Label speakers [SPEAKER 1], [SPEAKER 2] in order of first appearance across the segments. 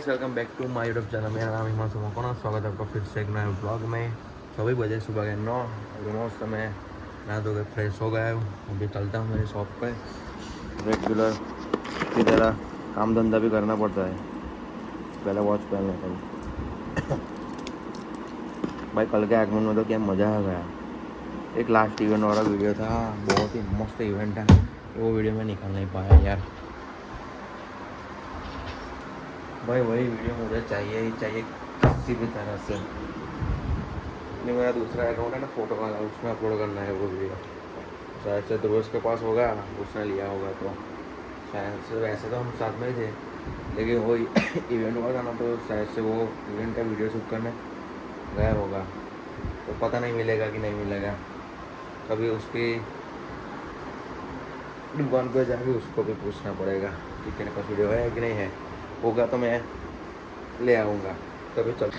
[SPEAKER 1] Guys welcome back to my YouTube channel. मेरा नाम हिमांशु मकवाना। स्वागत है आपका फिर से एक नए ब्लॉग में। 24 बजे सुबह के 9 ऑलमोस्ट मैं नहा धो के फ्रेश हो गया हूँ। अभी चलता हूँ मेरी शॉप पे। रेगुलर की तरह काम धंधा भी करना पड़ता है। पहले वॉच पहन लेता हूँ। भाई कल के आगमन में तो क्या मज़ा आ गया। एक लास्ट इवेंट वाला वीडियो था, बहुत ही मस्त इवेंट था। वो वीडियो मैं निकाल नहीं पाया यार। भाई वही वीडियो मुझे चाहिए ही चाहिए किसी भी तरह से। नहीं, मेरा दूसरा अकाउंट है ना फोटो वाला, उसमें अपलोड करना है वो वीडियो। शायद से दोस्त के पास होगा, उसने लिया होगा तो शायद से। वैसे तो हम साथ में ही थे, लेकिन वो इवेंट हुआ था ना, तो शायद से वो इवेंट का वीडियो शूट करने गया होगा। तो पता नहीं मिलेगा कि नहीं मिलेगा। कभी उसकी दुकान पर जाके उसको भी पूछना पड़ेगा कि तेरे पास वीडियो है कि नहीं है। होगा तो मैं ले आऊँगा। तभी चल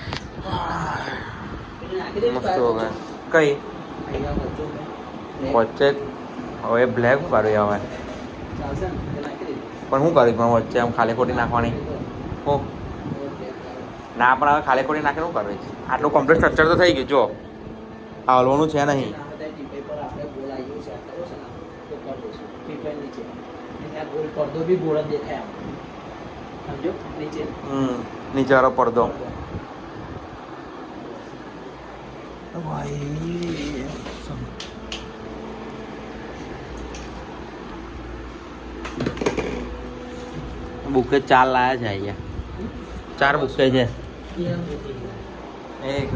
[SPEAKER 1] मस्त होगा कई વચ્ચે હવે બ્લેક પાડવી આવે પણ શું કરીશ હું વચ્ચે આમ ખાલી ખોટી નાખવાની હું ના પણ હવે ખાલી ખોટી નાખીને શું કરવીશ? આટલું કમ્પ્લીટ સ્ટ્રક્ચર તો થઈ ગયું. જો હાલવાનું છે નહીં. નીચે વાળો પડદો ભાઈ. બુકે 4 લાયા છે અહીંયા. 4 બુકે છે. એક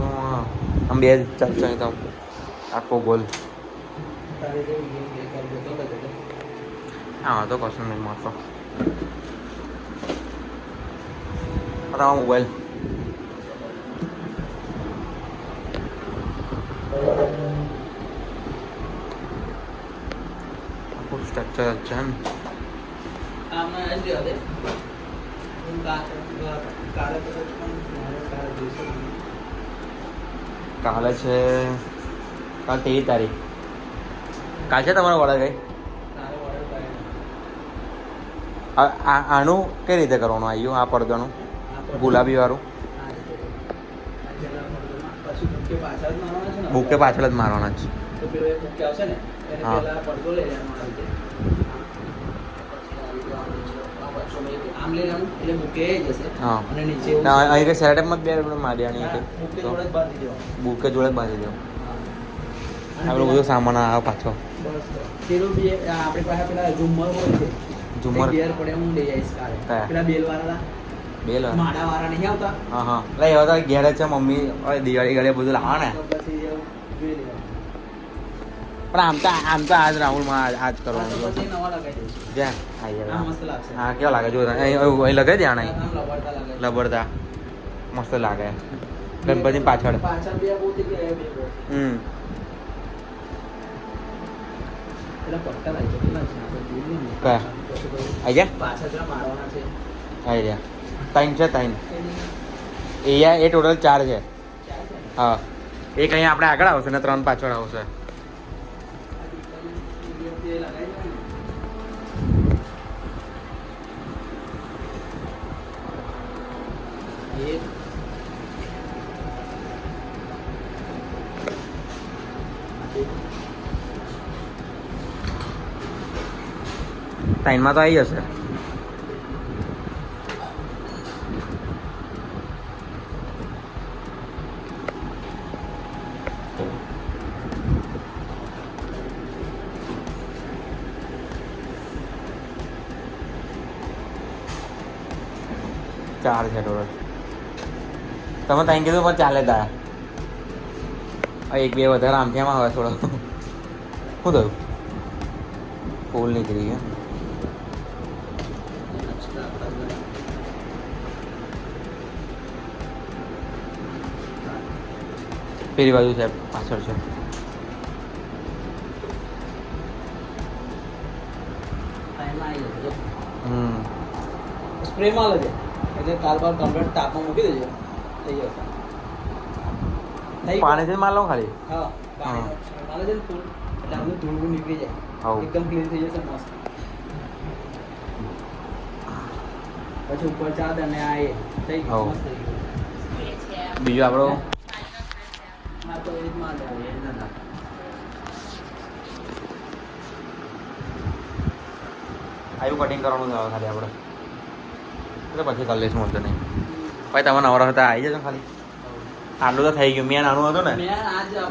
[SPEAKER 1] આમ 2 ચાલશે તો આખો ગોલ. હા તો કશું નહીં મળતો. તમારો મોબાઈલ આખું સ્ટ્રક્ચર છે ને. કાલે છે કાલ 13 તારીખ. કાલ છે તમારો ઓર્ડર કઈ? આનું કઈ રીતે કરવાનું આવ્યું? આ પડદાનું ગુલાબી વાળું બુકે પાછળ જ મારવાના છે. હા અહીં કઈ સેટઅપમાં જ 2 માર્યાની બુકે જોડે જ બાંધી દો. આપણે બધું સામાન આવે પાછો. ઝુમર બેલ હા હા લઈ આવ્યા હતા. ઘેર છે મમ્મી દિવાળી ઘરે બધું લાવવા ને. પણ આમ તો આજ રાહુલમાં આજ કરવાનું જ્યાં હા કેવા લાગે જો અહીં લગાવી દે. આને લબડતા મસ્ત લાગે. ગણપતિ પાછળ કયા આવી ગયા? આવી ગયા 3 છે. 3 એ ટોટલ 4 છે. હા એક અહીંયા આપણે આગળ આવશે ને 3 પાછળ આવશે. ટાઈમમાં તો આવી જશે. ચાર છે ટોટલ. તમે ત્યાં કીધું પણ ચાલે તા 1-2 વધારે આમથી આમાં હવે થોડો શું થયું? ફૂલ નીકળી ગયા. પેલી બાજુ છે પાછળ છે.
[SPEAKER 2] સ્પ્રેમાં લેજે એટલે કાલ બાર કમ્પ્લીટ તાપમાં મૂકી દેજો. થઈ જશે.
[SPEAKER 1] પાણીથી માર લો ખાલી.
[SPEAKER 2] હા પાણી લેજે ને ફૂલ એટલે આનું ધૂળ નીકળી જાય. એકદમ ક્લીન થઈ જશે મસ્ત. પછી ઉપર ચાદર અને આ એ થઈ
[SPEAKER 1] હઉ.
[SPEAKER 2] ગયું, મસ્ત થઈ ગયું.
[SPEAKER 1] બીજું આપણો
[SPEAKER 2] હા તો એ જ માલ આવે, એ જ ના.
[SPEAKER 1] આવ્યું કટિંગ કરવાનું છે હવે ખાલી આપણે એટલે પછી કરી લઈશું વાંધો નહીં. ભાઈ તમે નવરા હતા આવી જજો ખાલી. આટલું તો થઈ ગયું. મેં નાનું હતું ને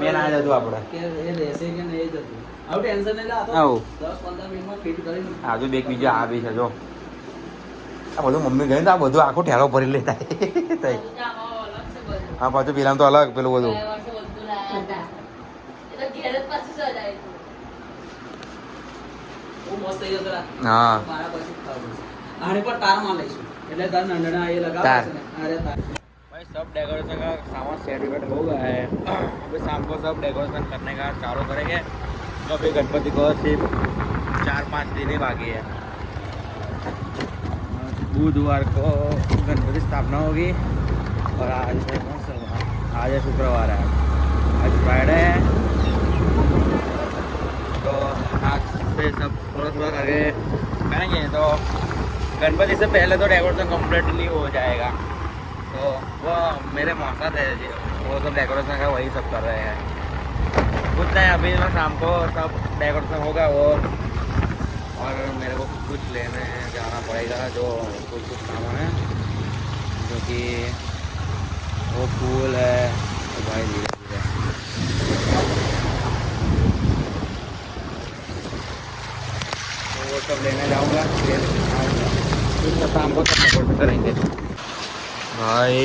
[SPEAKER 1] મેં ના જ હતું આપણે.
[SPEAKER 2] કે એ રહેશે કે નહીં એ જ હતું. હવે ટેન્શન નહીં લે, આ તો
[SPEAKER 1] આવું
[SPEAKER 2] 10-15 મિનિટમાં ફિટ કરીને
[SPEAKER 1] આજુ બે બીજું આ બી છે જો. આ બધું મમ્મી ગઈ ને તો આ બધું આખું ઠેલો ભરી લેતા તઈ. હા પાછું પેલા તો અલગ પેલું બધું.
[SPEAKER 2] બહુ મસ્ત થઈ જતો રા.
[SPEAKER 1] હા
[SPEAKER 2] મારા પછી ખાવું પડશે. આને પણ તારમાં લઈશું એટલે તાર નંદણા એ
[SPEAKER 1] तार।
[SPEAKER 2] લગાવશે ને. અરે तार
[SPEAKER 1] भाई सब डेकोरेशन का सामान सेट वेट हो गया है। अभी शाम को सब डेकोरेशन करने का चालू करेंगे। तो अभी गणपति को सिर्फ 4-5 दिन ही बाकी है। बुधवार को गणपति स्थापना होगी और आज है कौन सा वार? आज है शुक्रवार है। आज फ्राइडे है तो आज से सब थोड़ा थोड़ा करके करेंगे। तो गणपति से पहले तो डेकोरेशन कम्प्लीटली हो जाएगा। तो वो मेरे मौसा थे जी, वो सब डेकोरेशन का वही सब कर रहे हैं। कुछ नहीं अभी ना शाम को सब डेकोरेशन होगा वो और मेरे को कुछ लेने जाना पड़ेगा जो कुछ सामान है जो कि वो फूल है तो भाई धीरे धीरे तो वो सब लेने जाऊँगा फिर शाम को सब डेकोरेशन करेंगे। भाई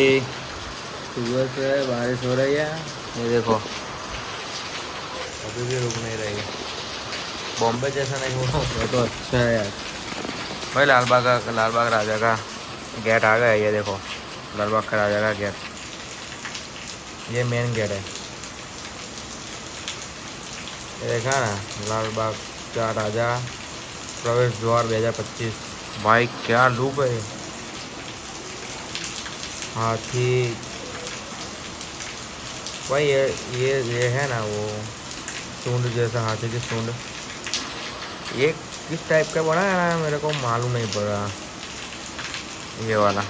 [SPEAKER 1] सुबह से बारिश हो रही है ये देखो अभी भी रुक नहीं रही है। बॉम्बे जैसा नहीं हुआ वो तो अच्छा है यार। भाई लाल बाग राजा का गेट आ गया। ये देखो लाल बाग का राजा का गेट, ये मेन गेट है। ये देखा ना लाल बाग का राजा प्रवेश द्वार 2025। भाई क्या लुक है। हाथी भाई ये है ना वो सूंड जैसा हाथी की सूंड। ये किस टाइप का बना है ना मेरे को मालूम नहीं पड़ रहा। ये वाला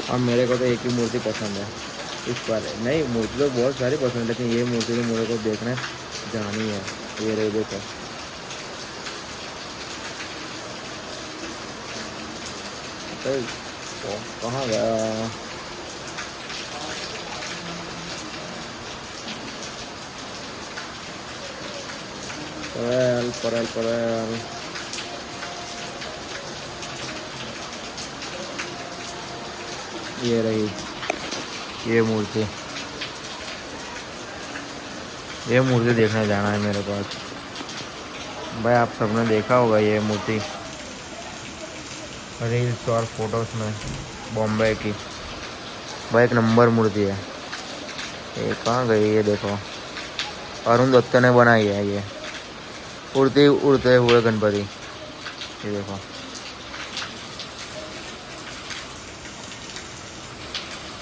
[SPEAKER 1] अब मेरे को तो एक ही मूर्ति पसंद है इस बार। नहीं मूर्ति तो बहुत सारी पसंद है लेकिन ये मूर्ति तो मेरे को देखने जानी है। ये रही देखो कहाँ गया परल ये रही ये मूर्ति देखने जाना है मेरे पास। भाई आप सबने देखा होगा ये मूर्ति रील्स और फोटोज में बॉम्बे की। भाई एक नंबर मूर्ति है। ये कहाँ गई ये देखो अरुण दत्त ने बनाई है ये उड़ते हुए गणपति। ये देखो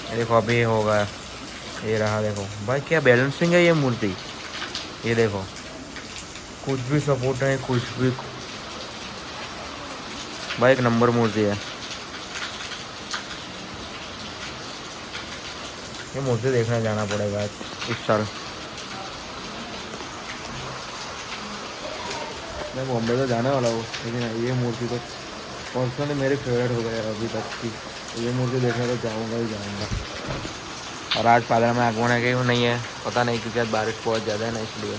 [SPEAKER 1] ये देखो अभी होगा ये रहा। देखो भाई क्या बैलेंसिंग है ये मूर्ति। ये देखो कुछ भी सपोर्ट नहीं कुछ भी। भाई एक नंबर मूर्ति है। ये मूर्ति देखने जाना पड़ेगा इस साल। मैं बॉम्बे तो जाने वाला हूँ लेकिन ये मूर्ति तो पर्सनली मेरी फेवरेट हो गया अभी तक की। ये मूर्ति देखने तो जाऊँगा ही जाऊँगा। और आज पादरा में आगमन है कि नहीं है पता नहीं क्योंकि आज बारिश बहुत ज़्यादा है ना इसलिए।